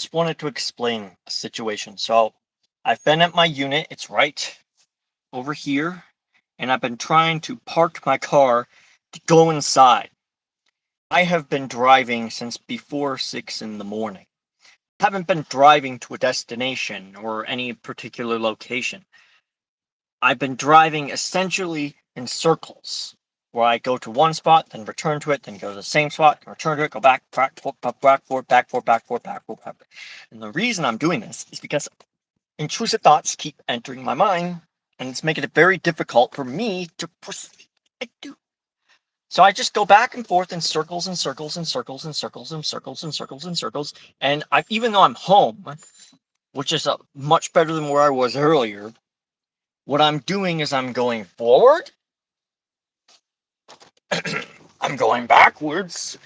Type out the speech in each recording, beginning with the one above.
Just wanted to explain a situation. So I've been at my unit, it's right over here, and I've been trying to park my car to go inside. I have been driving since before 6 in the morning. I haven't been driving to a destination or any particular location. I've been driving essentially in circles, where I go to one spot, then return to it, then go to the same spot, return to it, go back, forth, back, forth, back, forth, back, forth, back, forth, back. And the reason I'm doing this is because intrusive thoughts keep entering my mind, and it's making it very difficult for me to proceed. So I just go back and forth in circles and circles and circles and circles and circles and circles and circles. And even though I'm home, which is much better than where I was earlier, what I'm doing is I'm going forward, I'm going backwards.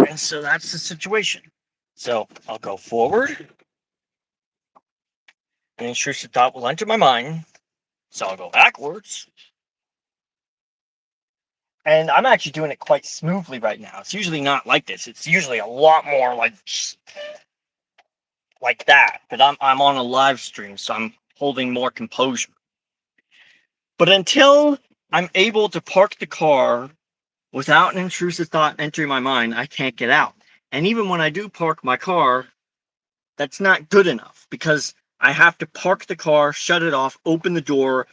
And so that's the situation. So I'll go forward, an intrusive thought will enter my mind. So I'll go backwards. And I'm actually doing it quite smoothly right now. It's usually not like this. It's usually a lot more like that. But I'm on a live stream, so I'm holding more composure. But until I'm able to park the car without an intrusive thought entering my mind, I can't get out. And even when I do park my car, that's not good enough because I have to park the car, shut it off, open the door,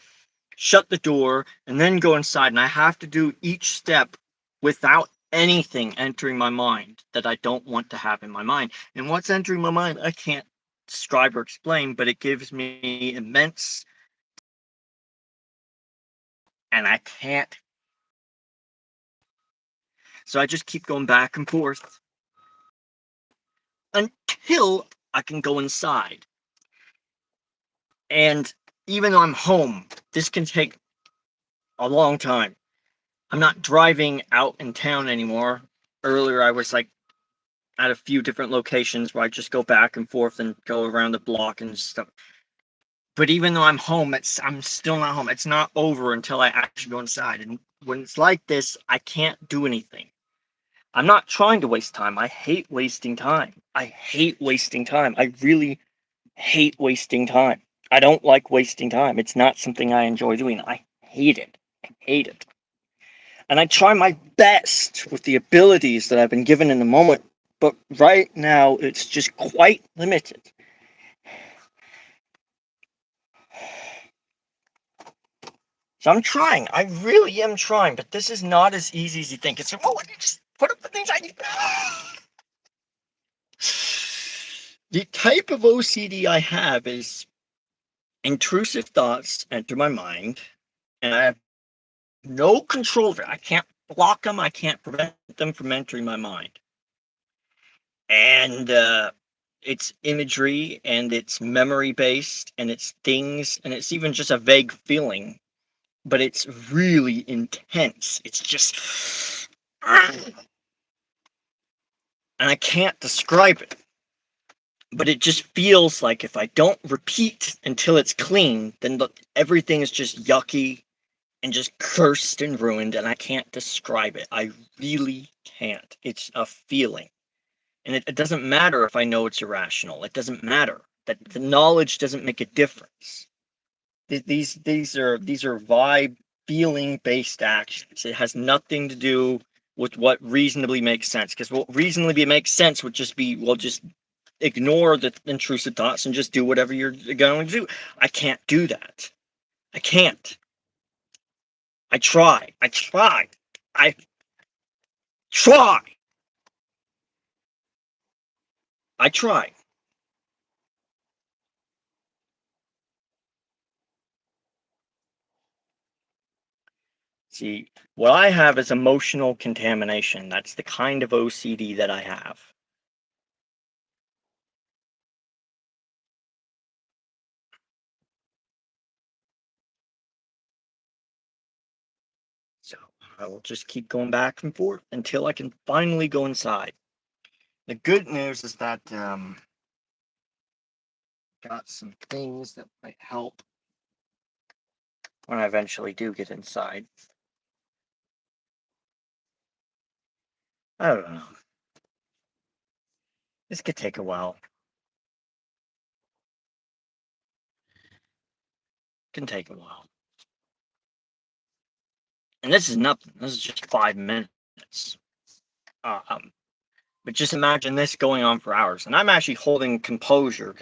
shut the door, and then go inside. And I have to do each step without anything entering my mind that I don't want to have in my mind. And what's entering my mind, I can't describe or explain, but it gives me immense, and I can't. So I just keep going back and forth until I can go inside. And even though I'm home, this can take a long time. I'm not driving out in town anymore. Earlier, I was like at a few different locations where I just go back and forth and go around the block and stuff. But even though I'm home, I'm still not home. It's not over until I actually go inside. And when it's like this, I can't do anything. I'm not trying to waste time. I hate wasting time. I hate wasting time. I really hate wasting time. I don't like wasting time. It's not something I enjoy doing. I hate it. I hate it. And I try my best with the abilities that I've been given in the moment, but right now it's just quite limited. So I'm trying. I really am trying, but this is not as easy as you think. It's like, oh, I just put up the things I need. The type of OCD I have is intrusive thoughts enter my mind, and I have no control over it. I can't block them. I can't prevent them from entering my mind. And it's imagery, and it's memory based, and it's things, and it's even just a vague feeling, but it's really intense. It's just, and I can't describe it. But it just feels like if I don't repeat until it's clean, then everything is just yucky and just cursed and ruined, and I can't describe it. I really can't. It's a feeling. And it doesn't matter if I know it's irrational. It doesn't matter. That the knowledge doesn't make a difference. These are vibe feeling based actions. It has nothing to do with what reasonably makes sense. Because what reasonably makes sense would just be, well, just ignore the intrusive thoughts and just do whatever you're going to do. I can't do that. I can't. I try. I try. I try. I try. See, what I have is emotional contamination. That's the kind of OCD that I have. So I will just keep going back and forth until I can finally go inside. The good news is that got some things that might help when I eventually do get inside. I don't know. This could take a while. Can take a while. And this is nothing. This is just 5 minutes. Um, but just imagine this going on for hours. And I'm actually holding composure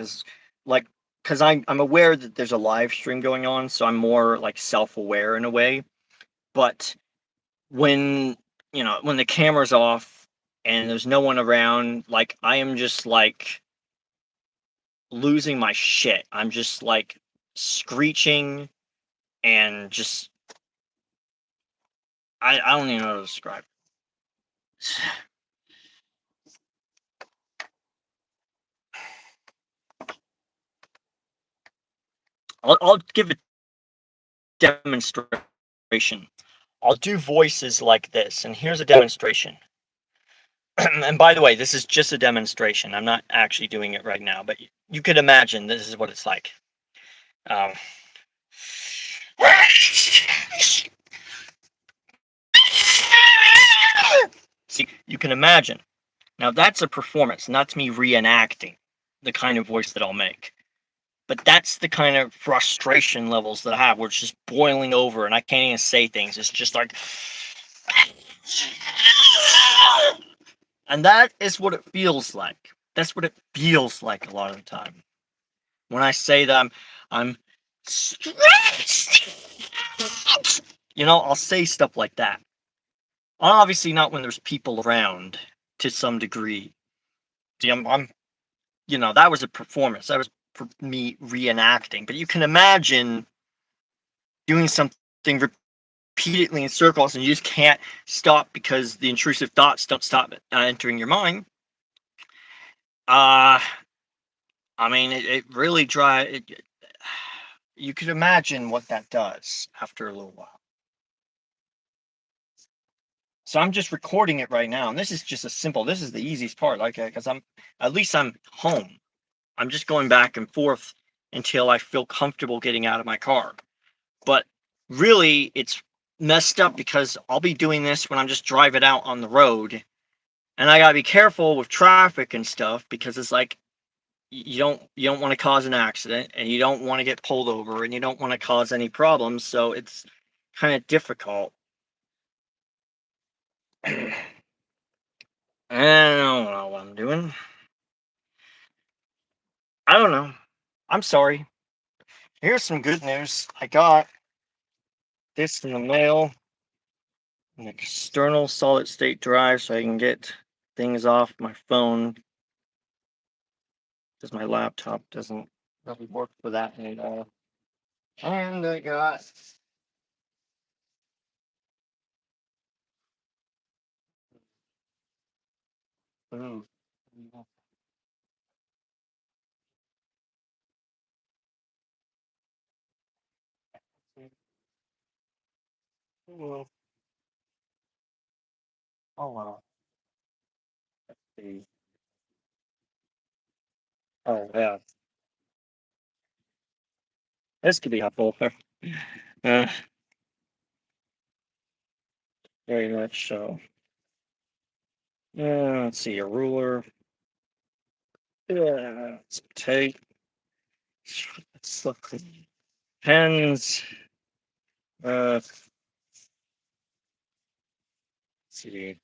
like, because I'm aware that there's a live stream going on, so I'm more like self-aware in a way. But when when the camera's off and there's no one around, like I am just like losing my shit. I'm just like screeching and just I don't even know how to describe it. I'll give a demonstration. I'll do voices like this, and here's a demonstration. And by the way, this is just a demonstration. I'm not actually doing it right now, but you could imagine this is what it's like. Um, See, you can imagine. Now that's a performance, and that's me reenacting the kind of voice that I'll make. But that's the kind of frustration levels that I have, where it's just boiling over and I can't even say things. It's just like, and that is what it feels like. That's what it feels like a lot of the time when I say that I'm stressed. I'll say stuff like that. Obviously, not when there's people around to some degree. See, that was a performance. That was me reenacting. But you can imagine doing something repeatedly in circles and you just can't stop because the intrusive thoughts don't stop entering your mind. I mean, it really you could imagine what that does after a little while. So I'm just recording it right now, and this is just this is the easiest part, like, because at least I'm home. I'm just going back and forth until I feel comfortable getting out of my car. But really, it's messed up because I'll be doing this when I'm just driving out on the road, and I gotta be careful with traffic and stuff because it's like you don't want to cause an accident, and you don't want to get pulled over, and you don't want to cause any problems. So it's kind of difficult. I don't know what I'm doing. I don't know. I'm sorry. Here's some good news. I got this in the mail, an external solid state drive, so I can get things off my phone because my laptop doesn't really work for that anymore. And I got food. Oh well. Let's see. Oh yeah, this could be helpful. uh, very much so. Let's see, a ruler. Some tape. Pens. Let's see.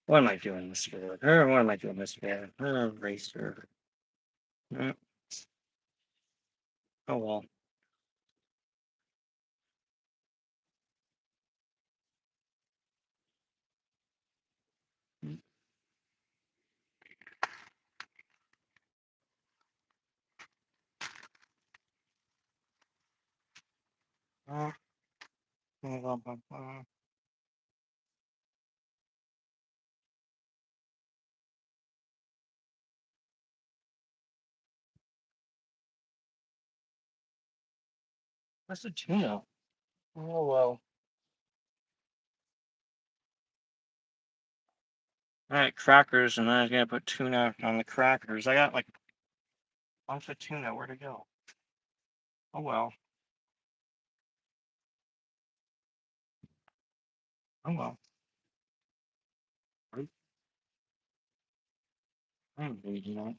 What am I doing this for? What am I doing this for? Eraser. Uh, oh well. Uh, Where's the tuna? Oh well. I had crackers, and then I was gonna put tuna on the crackers. I got like a bunch of tuna. Where'd it go? Oh well. Oh well. I'm eating it.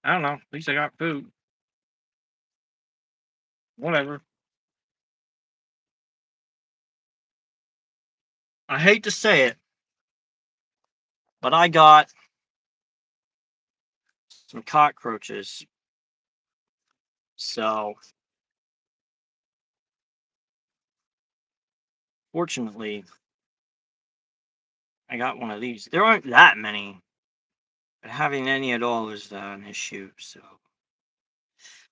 I don't know. At least I got food. Whatever. I hate to say it, but I got some cockroaches. So fortunately, I got one of these. There aren't that many, but having any at all is an issue. So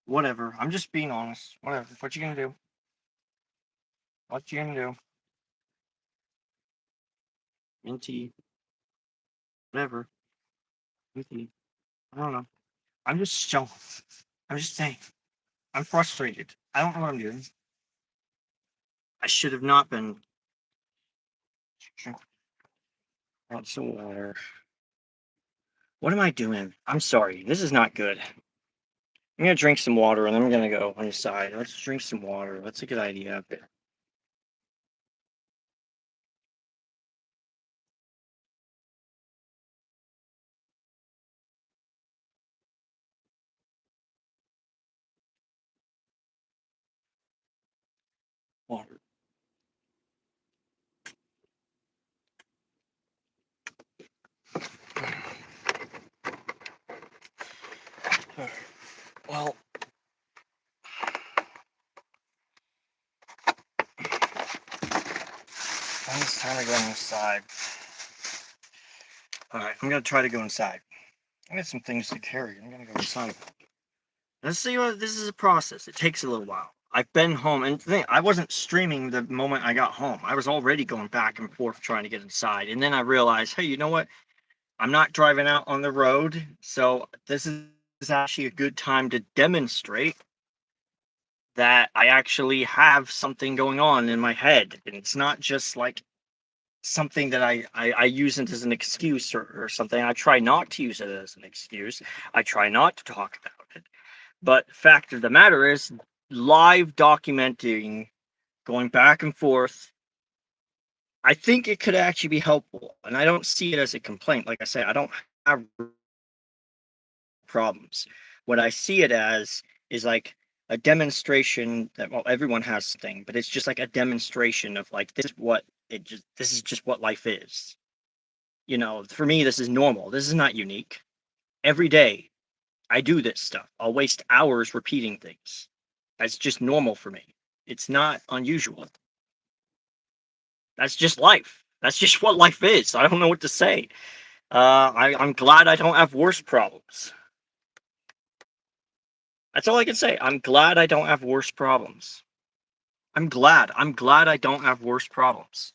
whatever. I'm just being honest. Whatever. What you gonna do? What you gonna do? Minty. Whatever. Minty. I don't know. I'm just so. I'm just saying. I'm frustrated. I don't know what I'm doing. I should have not been. That's some water. What am I doing? I'm sorry. This is not good. I'm gonna drink some water and then I'm gonna go inside. Let's drink some water. That's a good idea. Water. Well, it's time to go inside. All right, I'm gonna try to go inside. I got some things to carry. I'm gonna go inside. Let's see what this is a process. It takes a little while. I've been home, and the thing, I wasn't streaming the moment I got home. I was already going back and forth trying to get inside, and then I realized, hey, you know what? I'm not driving out on the road, so this is actually a good time to demonstrate that I actually have something going on in my head, and it's not just like something that I use it as an excuse or something. I try not to use it as an excuse. I try not to talk about it. But fact of the matter is, live documenting, going back and forth, I think it could actually be helpful. And I don't see it as a complaint. Like I say, I don't have problems. What I see it as is like a demonstration that, well, everyone has something, but it's just like a demonstration of like this is just what life is. You know, for me, this is normal. This is not unique. Every day I do this stuff. I'll waste hours repeating things. That's just normal for me. It's not unusual. That's just life. That's just what life is. I don't know what to say. I'm glad I don't have worse problems. That's all I can say. I'm glad I don't have worse problems. I'm glad. I'm glad I don't have worse problems.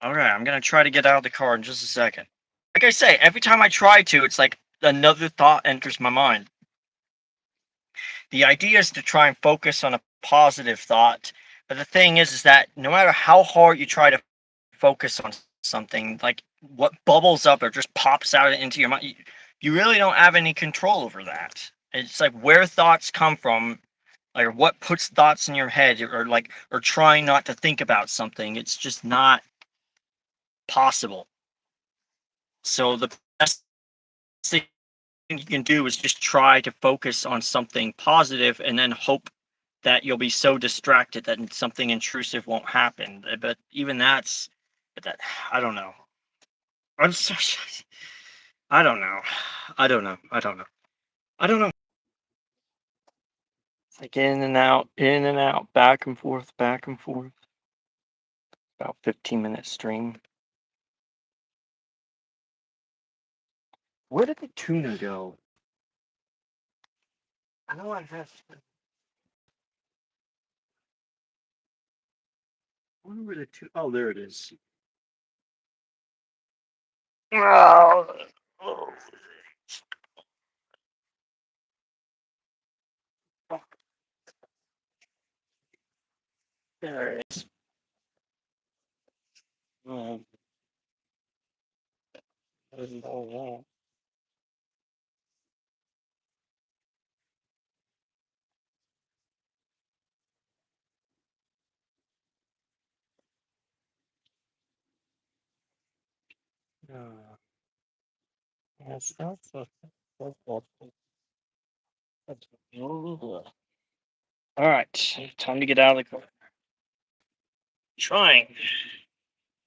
All right, I'm gonna try to get out of the car in just a second. Like I say, every time I try to, it's like another thought enters my mind. The idea is to try and focus on a positive thought, but the thing is that no matter how hard you try to focus on something, like what bubbles up or just pops out into your mind, you really don't have any control over that. It's like where thoughts come from, like what puts thoughts in your head, or trying not to think about something. It's just not possible. So the best thing you can do is just try to focus on something positive and then hope that you'll be so distracted that something intrusive won't happen. But even that I don't know. I'm so I don't know. I don't know. I don't know. I don't know. It's like in and out, back and forth, back and forth. About 15-minute stream. Where did the tuna go? I know I have. wonder where the two. Oh, there it is. Oh, oh. There it is. Oh, oh, oh. Yes, that's a, all right, time to get out of the car. Trying.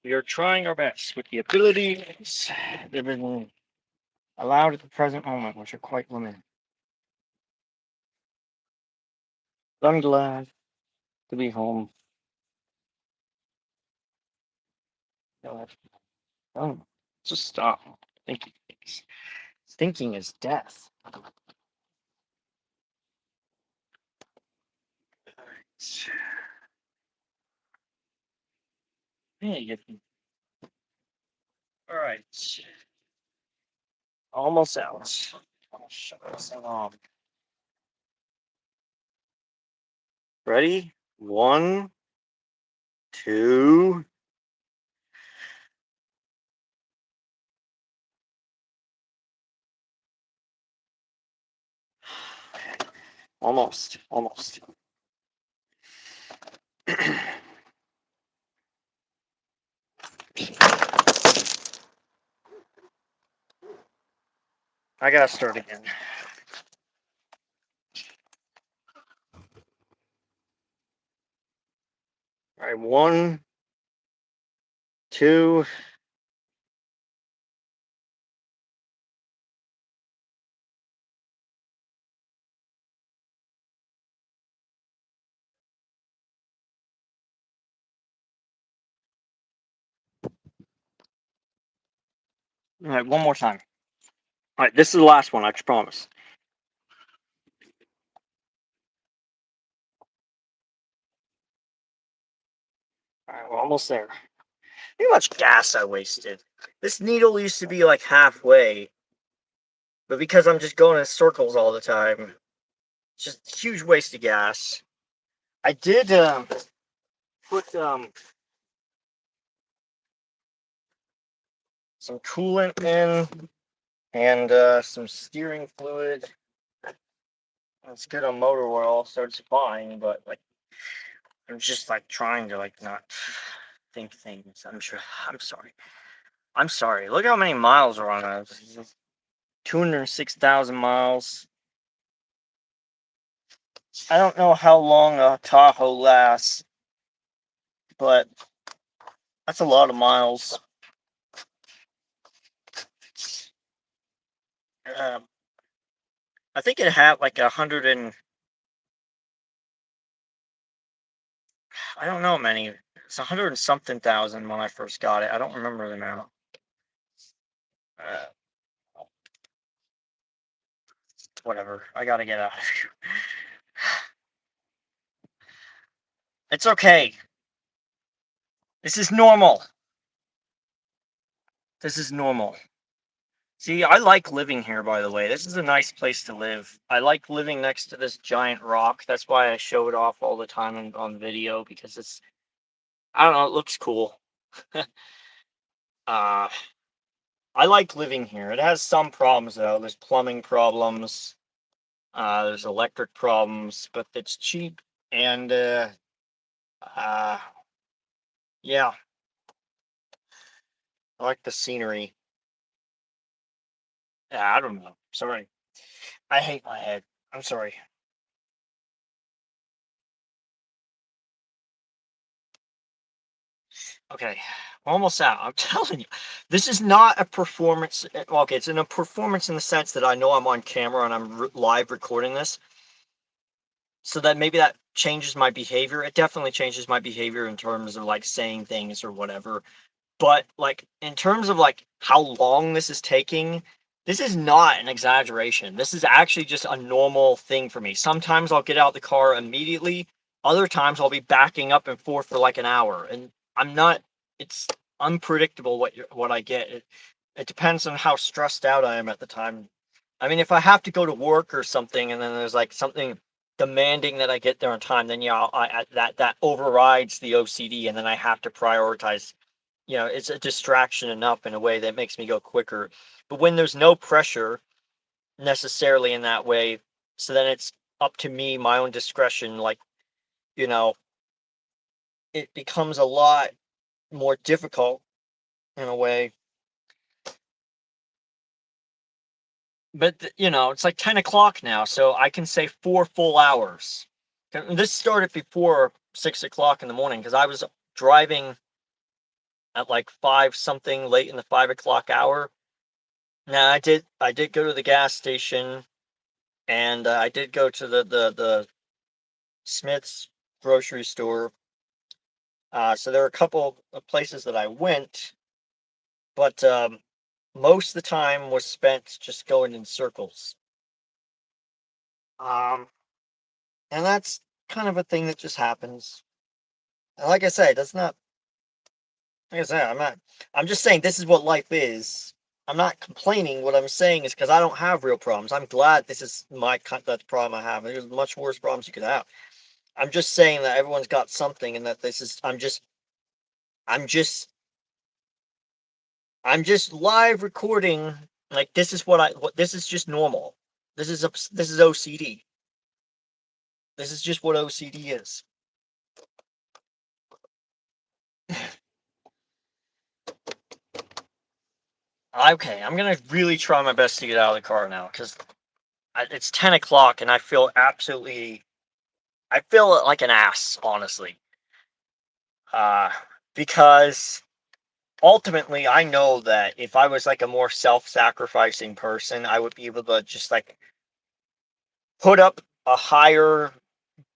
We are trying our best with the abilities that have been allowed at the present moment, which are quite limited. But I'm glad to be home. Oh, just stop thinking things. Thinking is death. Hey, all right. Almost out. I'll shut this thing off. Ready? One, two. Almost. Almost. I gotta start again. All right, one, two. All right, one more time. All right, this is the last one, I promise. All right, we're almost there. Look how much gas I wasted. This needle used to be like halfway, but because I'm just going in circles all the time, it's just a huge waste of gas. I did put some coolant in and some steering fluid. It's good on motor oil, so it's fine. But like, I'm just like trying to like not think things. I'm sure. I'm sorry. I'm sorry. Look how many miles are on it. 206,000 miles. I don't know how long a Tahoe lasts, but that's a lot of miles. Uh, I think it had like 100 and I don't know many. It's 100 and something thousand when I first got it. I don't remember the amount. Uh, Whatever. I gotta get out of here. It's okay. This is normal. This is normal. See, I like living here, by the way. This is a nice place to live. I like living next to this giant rock. That's why I show it off all the time on video, because it's, I don't know, it looks cool. uh, I like living here. It has some problems, though. There's plumbing problems. There's electric problems, but it's cheap. And, uh, yeah, I like the scenery. Yeah, I don't know. Sorry. I hate my head. I'm sorry. Okay, almost out. I'm telling you, this is not a performance. Okay, it's in a performance in the sense that I know I'm on camera and I'm live recording this, so that maybe that changes my behavior. It definitely changes my behavior in terms of like saying things or whatever. But like in terms of like how long this is taking, this is not an exaggeration. This is actually just a normal thing for me. Sometimes I'll get out the car immediately Other times I'll be backing up and forth for like an hour, and I'm not. It's unpredictable what I get. It depends on how stressed out I am at the time. I mean, if I have to go to work or something, and then there's like something demanding that I get there on time, then yeah, that overrides the OCD, and then I have to prioritize. It's a distraction enough in a way that makes me go quicker. But when there's no pressure necessarily in that way, so then it's up to me, my own discretion. Like, you know, it becomes a lot more difficult in a way. But it's like 10 o'clock now, so I can say 4 full hours. And this started before 6 o'clock in the morning because I was driving at like five something late in the 5 o'clock hour. Now I did go to the gas station, and I did go to the Smith's grocery store. So there are a couple of places that I went, but most of the time was spent just going in circles. Um, and that's kind of a thing that just happens. And like I said, that's not like I said, I'm just saying this is what life is. I'm not complaining. What I'm saying is because I don't have real problems. I'm glad this is that's the problem I have. There's much worse problems you could have. I'm just saying that everyone's got something, and that this is. I'm just I'm just live recording. Like, this is what this is just normal. This is OCD. This is just what OCD is. Okay, I'm gonna really try my best to get out of the car now because it's 10 o'clock, and I feel like an ass, honestly. Uh, because ultimately, I know that if I was like a more self-sacrificing person, I would be able to just like put up a higher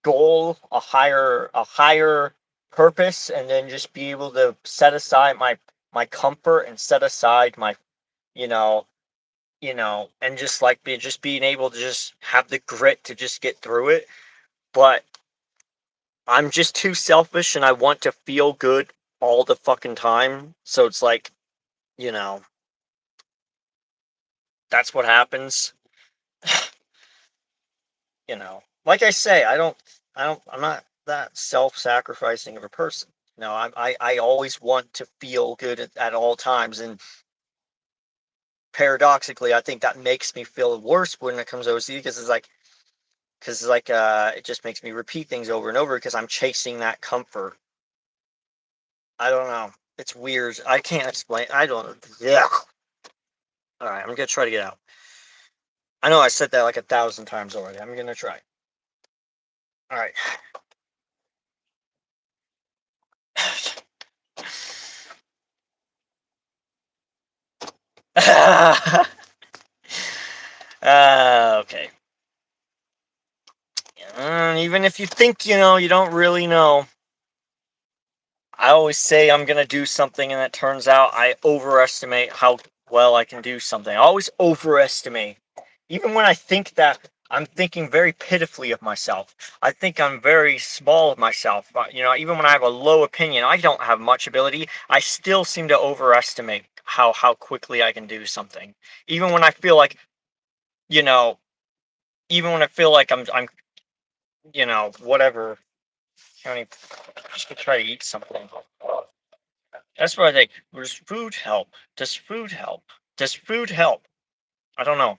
goal, a higher purpose, and then just be able to set aside my comfort and set aside my, you know, and just like being able to just have the grit to just get through it. But I'm just too selfish, and I want to feel good all the fucking time. So it's like, you know, that's what happens. Like I say, I'm not that self-sacrificing of a person. I always want to feel good at all times, and paradoxically, I think that makes me feel worse when it comes to OCD because it just makes me repeat things over and over because I'm chasing that comfort. I don't know. It's weird. I can't explain. I don't. Yeah. All right, I'm gonna try to get out. I know I said that like 1,000 times already. I'm gonna try. All right. Okay. Even if you think you know, you don't really know. I always say I'm gonna do something, and it turns out I overestimate how well I can do something. I always overestimate. Even when I think that I'm thinking very pitifully of myself. I think I'm very small of myself. Even when I have a low opinion, I don't have much ability. I still seem to overestimate how quickly I can do something. Even when I feel like, you know, even when I feel like I'm whatever. I mean, just to try to eat something. That's what I think. Does food help? Does food help? Does food help? I don't know.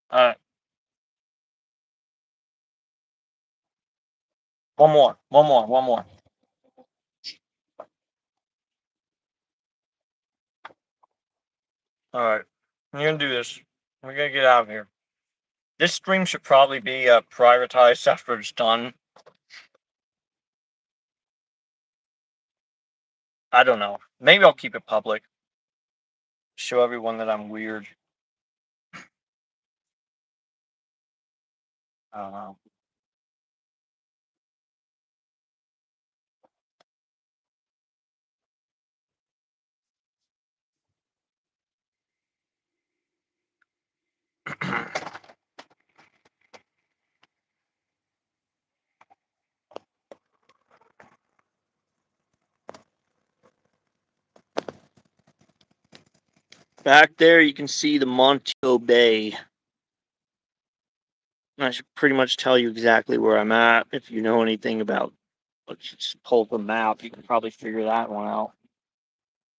Uh, one more, one more, one more. All right, we're gonna do this. We're gonna get out of here. This stream should probably be privatized after it's done. I don't know. Maybe I'll keep it public. Show everyone that I'm weird. I don't know. Back there, you can see the Montego Bay. I should pretty much tell you exactly where I'm at. If you know anything about, let's just pull up a map. You can probably figure that one out.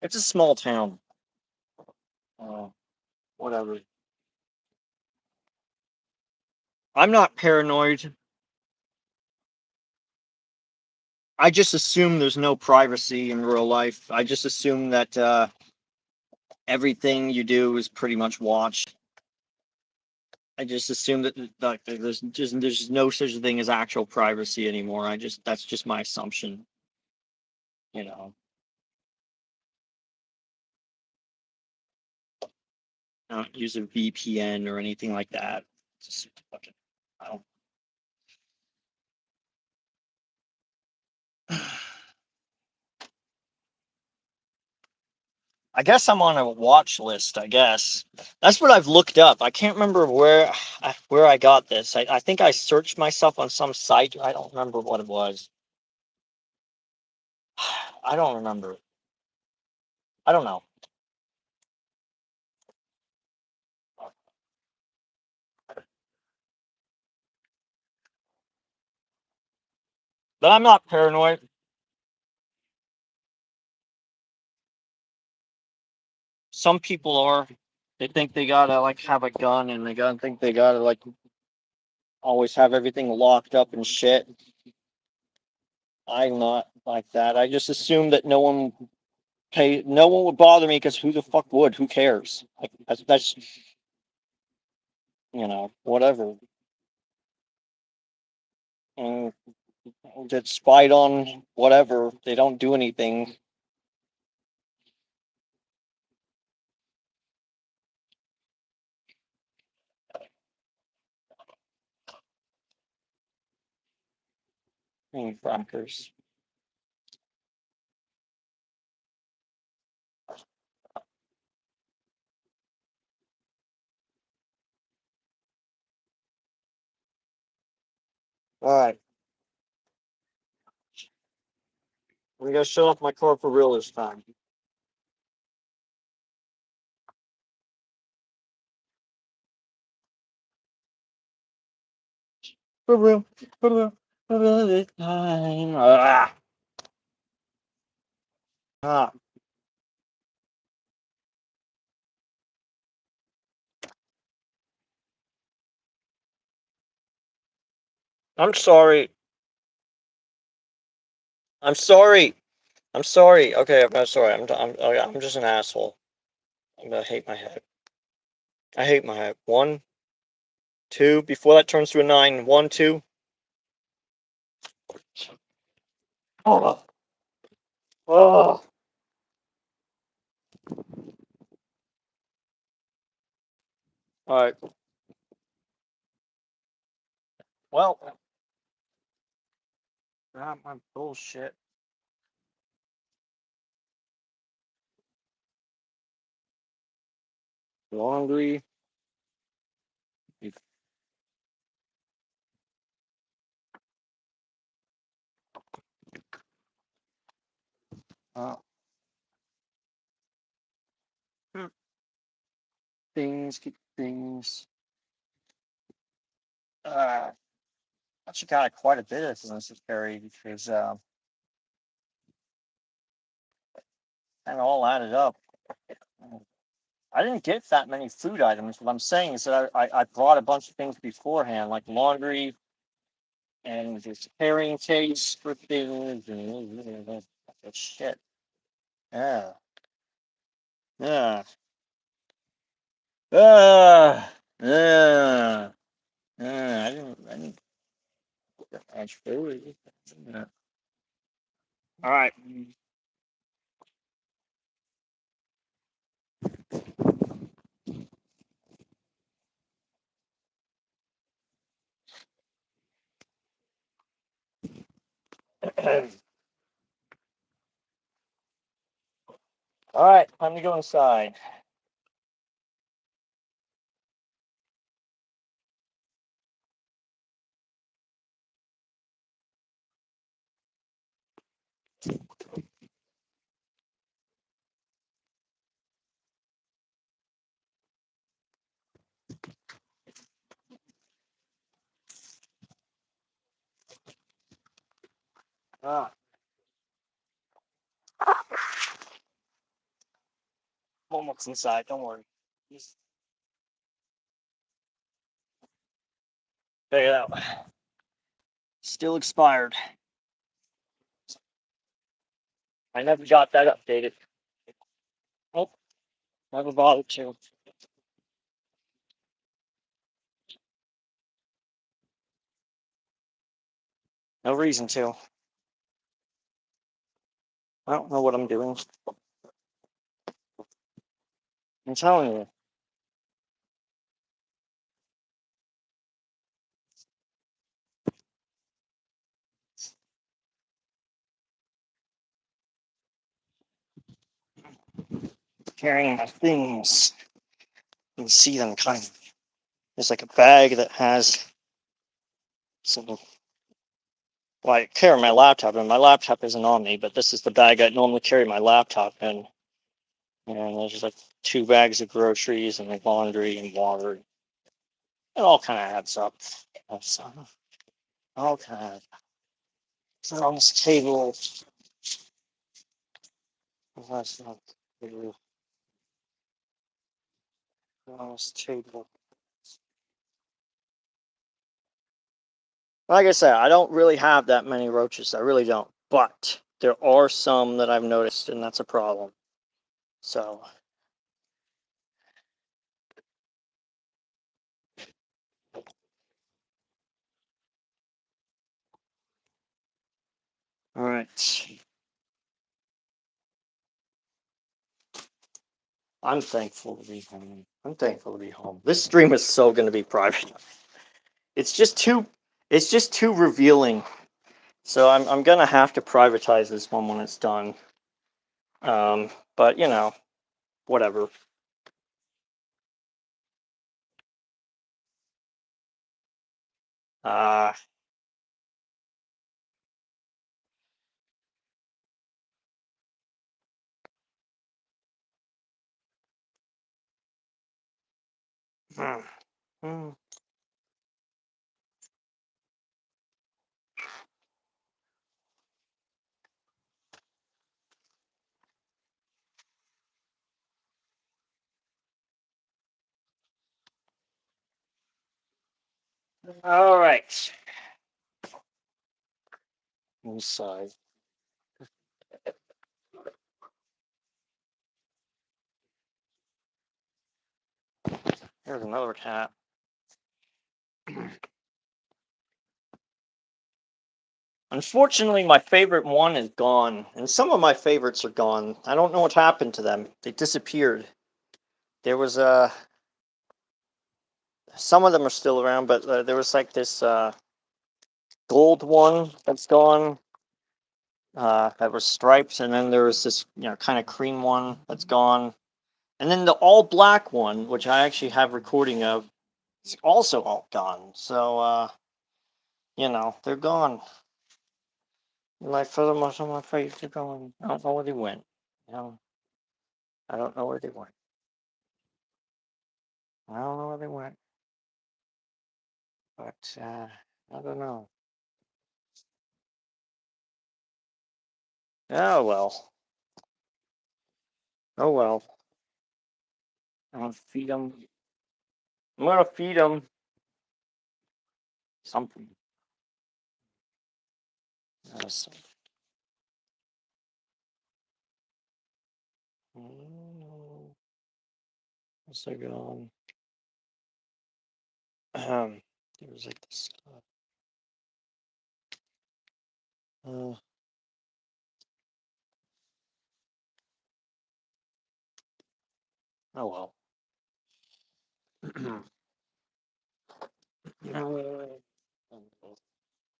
It's a small town. Whatever. I'm not paranoid. I just assume there's no privacy in real life. I just assume that everything you do is pretty much watched. I just assume that like there's no such thing as actual privacy anymore. That's just my assumption. You know, I don't use a VPN or anything like that. Just fucking, I don't. I guess I'm on a watch list. I guess that's what I've looked up. I can't remember where I got this. I think I searched myself on some site. I don't remember what it was. I don't remember. I don't know. But I'm not paranoid. Some people are. They think they gotta like have a gun, and they gotta think they gotta like always have everything locked up and shit. I'm not like that. I just assume that no one would bother me because who the fuck would? Who cares? Like that's whatever. And get spied on, whatever. They don't do anything. Crackers. All right, I'm gonna shut off my car for real this time. For real, for real this time. Ah. I'm sorry. I'm sorry. I'm sorry. Okay, I'm sorry. I'm just an asshole. I hate my head. I hate my head. One, two. Before that turns to a nine. One, two. Oh, oh. All right. Well, not my bullshit. Laundry. Uh, things. Keep things. Uh, actually got quite a bit of this necessary because and all added up. I didn't get that many food items. What I'm saying is that I brought a bunch of things beforehand, like laundry and just carrying case for things and that shit. Yeah. Yeah. Yeah. Yeah. I didn't get much food. Yeah. All right. All right. Time to go inside. Ah. Almost inside, don't worry. Just check it out. Still expired. I never got that updated. Oh, never bothered to. No reason to. I don't know what I'm doing. I'm telling you. Carrying my things. You can see them kind of. There's like a bag that has some. Well, I carry my laptop, and my laptop isn't on me, but this is the bag I normally carry my laptop in. And there's like 2 bags of groceries and like laundry and water. It all kind of adds up. So, all kind of. So on this table. That's not on this table. Like I said, I don't really have that many roaches. I really don't. But there are some that I've noticed, and that's a problem. So, all right. I'm thankful to be home. I'm thankful to be home. This stream is so going to be private. It's just too. It's just too revealing. So I'm gonna have to privatize this one when it's done. But you know, whatever. Uh, hmm, hmm. All right. Inside. Here's another cat. Unfortunately, my favorite one is gone, and some of my favorites are gone. I don't know what happened to them. They disappeared. There was some of them are still around, but there was like this gold one that's gone. That was stripes, and then there was this kind of cream one that's gone, and then the all black one, which I actually have recording of, is also all gone. So they're gone. Like for the most of my face, they're gone. I don't know where they went. You know, I don't know where they went. I don't know where they went, but I don't know. Oh well. Oh well. I'm gonna feed them. I'm gonna feed them something. Yes. What's they gone? There was like this. Uh, oh well.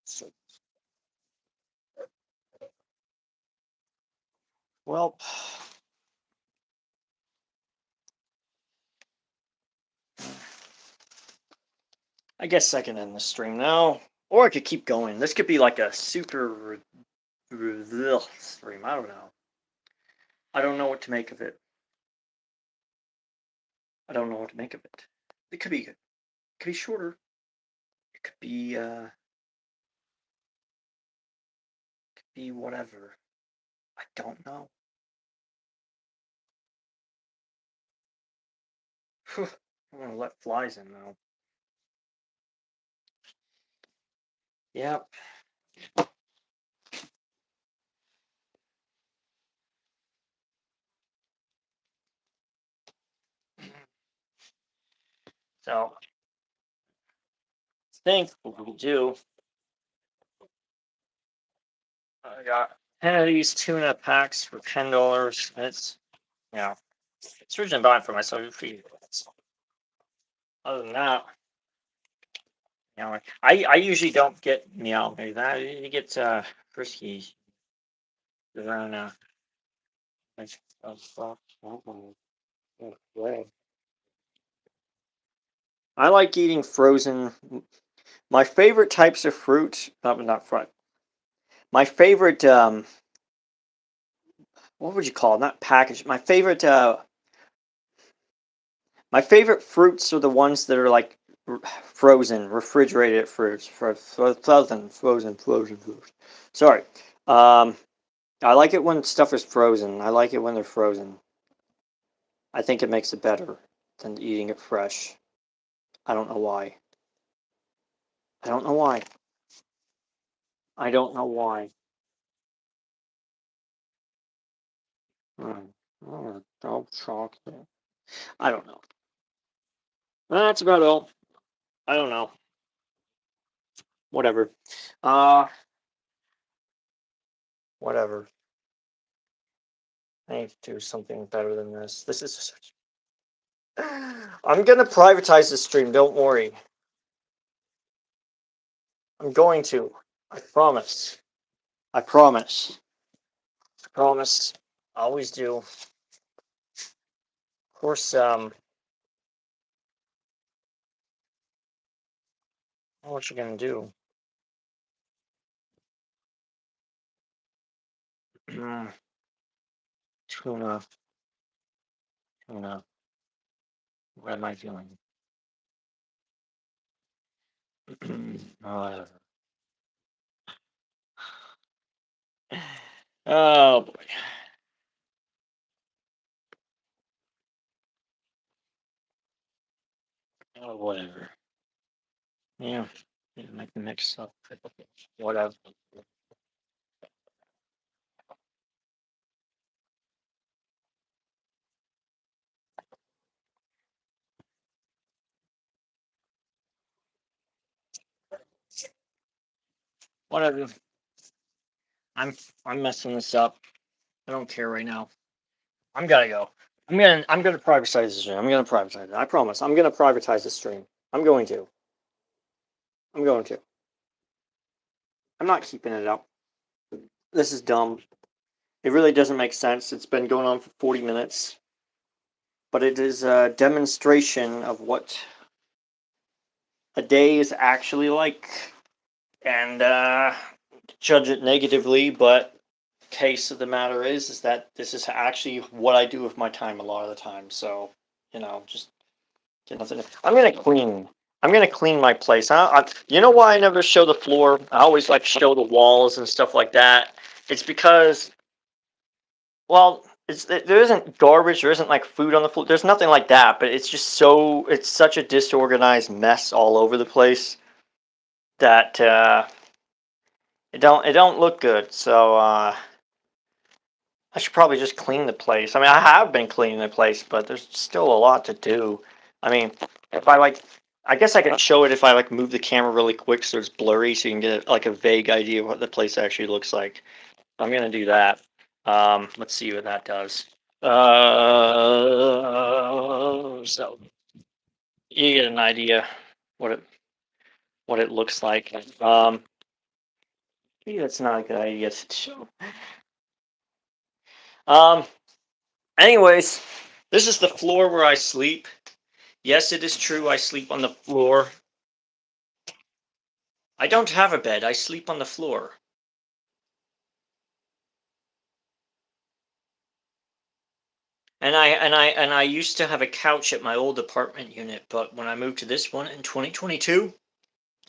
So, well, I guess I can end the stream now, or I could keep going. This could be like a super stream. I don't know. I don't know what to make of it. I don't know what to make of it. It could be good. It could be shorter. It could be be whatever. I don't know. Whew, I'm gonna let flies in now. Yep. So I think what we do, I got 10 of these tuna packs for $10. It's it's originally buying for myself. Other than that, I usually don't get maybe that it gets frisky around I like eating frozen. My favorite types of fruit, not fruit. My favorite, what would you call it? Not packaged. My favorite fruits are the ones that are like frozen, refrigerated fruits. Frozen. Sorry. I like it when stuff is frozen. I like it when they're frozen. I think it makes it better than eating it fresh. I don't know why. I don't know why. I don't know why. Dark chocolate. I don't know. That's about all. I don't know. Whatever. Uh, whatever. I need to do something better than this. This is such. I'm gonna privatize the stream. Don't worry. I'm going to. I promise. I promise. I promise. I always do. Of course. What you gonna do? Tuna. Tuna. What am I feeling? Whatever. Oh boy. Oh whatever. Yeah. Make the mix up. Whatever. Whatever. I'm messing this up. I don't care right now. I'm gotta go. I'm gonna privatize the stream. I'm gonna privatize it. I promise. I'm gonna privatize the stream. I'm going to. I'm going to. I'm not keeping it up. This is dumb. It really doesn't make sense. It's been going on for 40 minutes. But it is a demonstration of what a day is actually like. And judge it negatively, but case of the matter is that this is actually what I do with my time a lot of the time. So, just get nothing. I'm gonna clean. I'm gonna clean my place. You know why I never show the floor? I always like show the walls and stuff like that. It's because, well, there isn't garbage. There isn't like food on the floor. There's nothing like that. But it's just it's such a disorganized mess all over the place that it don't look good. So I should probably just clean the place. I mean, I have been cleaning the place, but there's still a lot to do. I mean, if I guess I can show it if I like move the camera really quick so it's blurry, so you can get like a vague idea of what the place actually looks like. I'm gonna do that. Let's see what that does. So you get an idea what it looks like. Maybe that's not a good idea to show. Um. Anyways, this is the floor where I sleep. Yes, it is true. I sleep on the floor. I don't have a bed. I sleep on the floor. And I used to have a couch at my old apartment unit, but when I moved to this one in 2022,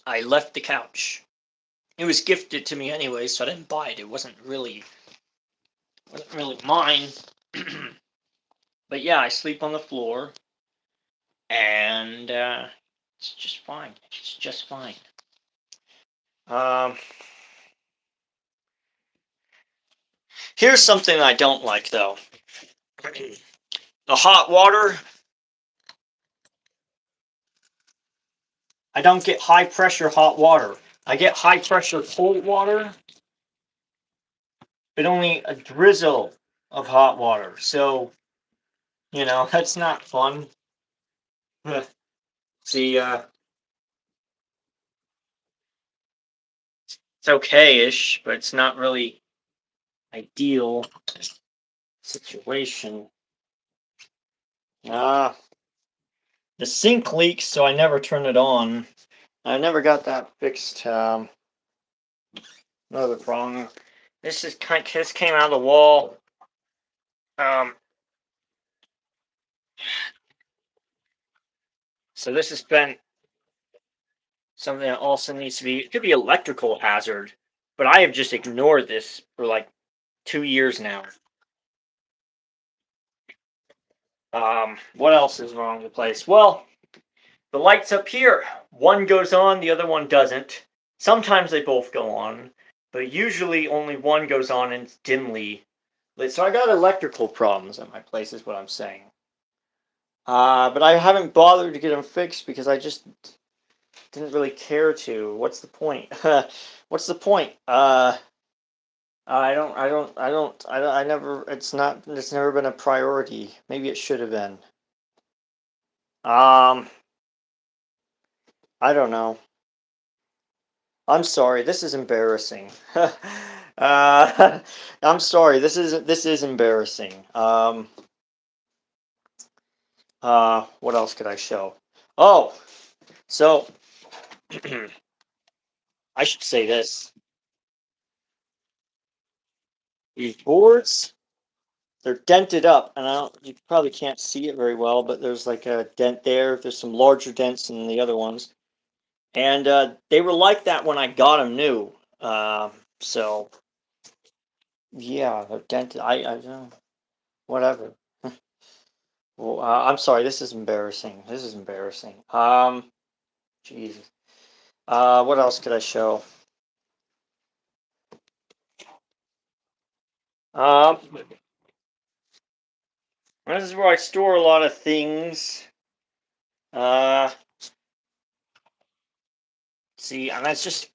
I left the couch. It was gifted to me anyway, so I didn't buy it. It wasn't really mine. But yeah, I sleep on the floor, and it's just fine. It's just fine. Um, Here's something I don't like, though. The hot water. I don't get high pressure hot water. I get high pressure cold water, but only a drizzle of hot water. So, that's not fun. See, it's okay-ish, but it's not really ideal situation. The sink leaks, so I never turn it on. I never got that fixed. Another problem. This came out of the wall. So this has been something that also needs to be. It could be electrical hazard, but I have just ignored this for like 2 years now. What else is wrong with the place? Well, the lights up here. One goes on, the other one doesn't. Sometimes they both go on, but usually only one goes on and it's dimly lit. So I got electrical problems at my place, is what I'm saying. But I haven't bothered to get them fixed because I just didn't really care to. What's the point? What's the point? I never, it's never been a priority. Maybe it should have been. I don't know. I'm sorry. This is embarrassing. I'm sorry. This is embarrassing. What else could I show? Oh, so I should say this. These boards, they're dented up, and you probably can't see it very well, but there's like a dent there. There's some larger dents than the other ones, and they were like that when I got them new. So yeah, they're dented. Whatever. Well, I'm sorry. This is embarrassing. This is embarrassing. Jesus. What else could I show? Um, this is where I store a lot of things. See, and that's just